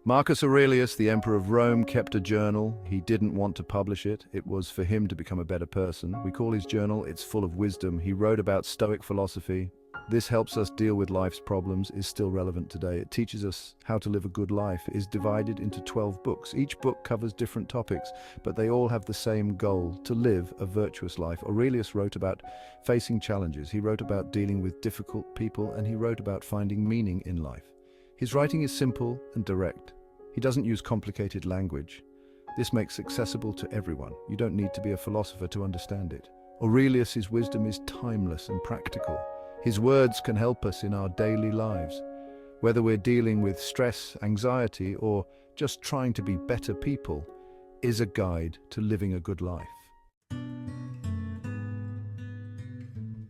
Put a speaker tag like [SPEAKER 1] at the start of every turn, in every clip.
[SPEAKER 1] Marcus Aurelius, the emperor of Rome, kept a journal. He didn't want to publish it. It was for him to become a better person. We call his journal, it's full of wisdom. He wrote about Stoic philosophy. This helps us deal with life's problems, is still relevant today. It teaches us how to live a good life. It is divided into 12 books. Each book covers different topics, but they all have the same goal, to live a virtuous life. Aurelius wrote about facing challenges. He wrote about dealing with difficult people, and he wrote about finding meaning in life. His writing is simple and direct. He doesn't use complicated language. This makes it accessible to everyone. You don't need to be a philosopher to understand it. Aurelius's wisdom is timeless and practical. His words can help us in our daily lives. Whether we're dealing with stress, anxiety, or just trying to be better people, is a guide to living a good life.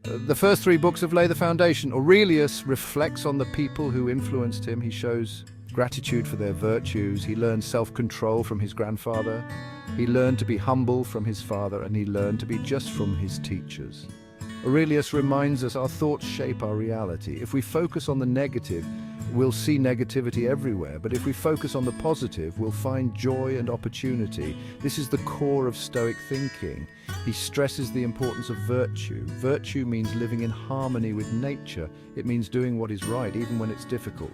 [SPEAKER 1] The first 3 books have laid the foundation. Aurelius reflects on the people who influenced him. He shows gratitude for their virtues. He learned self-control from his grandfather. He learned to be humble from his father, and he learned to be just from his teachers. Aurelius reminds us our thoughts shape our reality. If we focus on the negative, we'll see negativity everywhere. But if we focus on the positive, we'll find joy and opportunity. This is the core of Stoic thinking. He stresses the importance of virtue. Virtue means living in harmony with nature. It means doing what is right, even when it's difficult.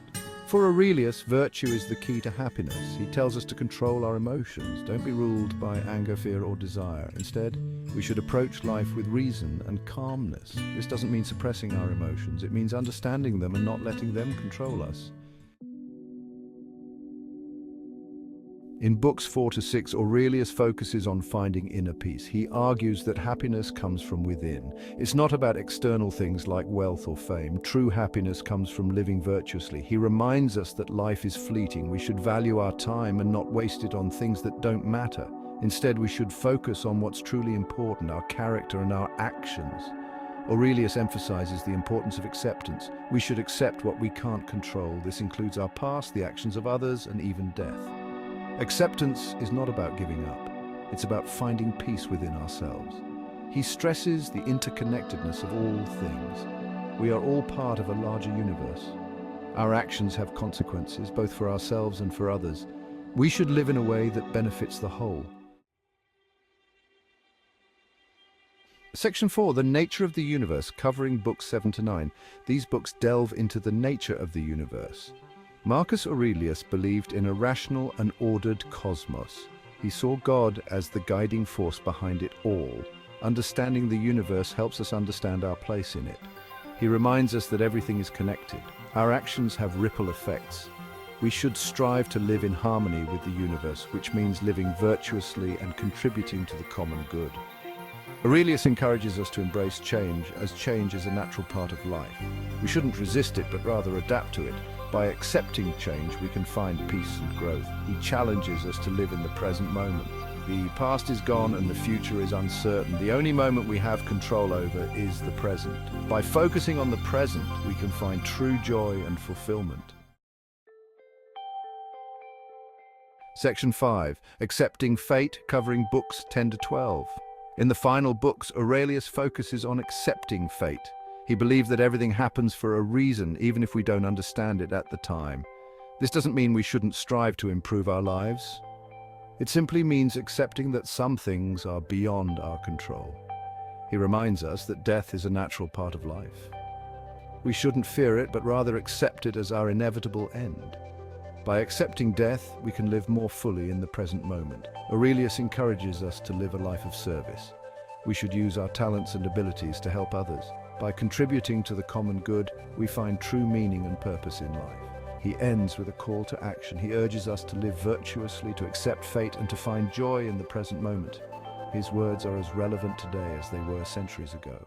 [SPEAKER 1] For Aurelius, virtue is the key to happiness. He tells us to control our emotions. Don't be ruled by anger, fear, or desire. Instead, we should approach life with reason and calmness. This doesn't mean suppressing our emotions. It means understanding them and not letting them control us. In books 4 to 6, Aurelius focuses on finding inner peace. He argues that happiness comes from within. It's not about external things like wealth or fame. True happiness comes from living virtuously. He reminds us that life is fleeting. We should value our time and not waste it on things that don't matter. Instead, we should focus on what's truly important, our character and our actions. Aurelius emphasizes the importance of acceptance. We should accept what we can't control. This includes our past, the actions of others, and even death. Acceptance is not about giving up. It's about finding peace within ourselves. He stresses the interconnectedness of all things. We are all part of a larger universe. Our actions have consequences, both for ourselves and for others. We should live in a way that benefits the whole. Section 4, The Nature of the Universe, covering books 7 to 9. These books delve into the nature of the universe. Marcus Aurelius believed in a rational and ordered cosmos. He saw God as the guiding force behind it all. Understanding the universe helps us understand our place in it. He reminds us that everything is connected. Our actions have ripple effects. We should strive to live in harmony with the universe, which means living virtuously and contributing to the common good. Aurelius encourages us to embrace change, as change is a natural part of life. We shouldn't resist it, but rather adapt to it. By accepting change, we can find peace and growth. He challenges us to live in the present moment. The past is gone and the future is uncertain. The only moment we have control over is the present. By focusing on the present, we can find true joy and fulfillment. Section 5, Accepting Fate, covering books 10 to 12. In the final books, Aurelius focuses on accepting fate. He believed that everything happens for a reason, even if we don't understand it at the time. This doesn't mean we shouldn't strive to improve our lives. It simply means accepting that some things are beyond our control. He reminds us that death is a natural part of life. We shouldn't fear it, but rather accept it as our inevitable end. By accepting death, we can live more fully in the present moment. Aurelius encourages us to live a life of service. We should use our talents and abilities to help others. By contributing to the common good, we find true meaning and purpose in life. He ends with a call to action. He urges us to live virtuously, to accept fate, and to find joy in the present moment. His words are as relevant today as they were centuries ago.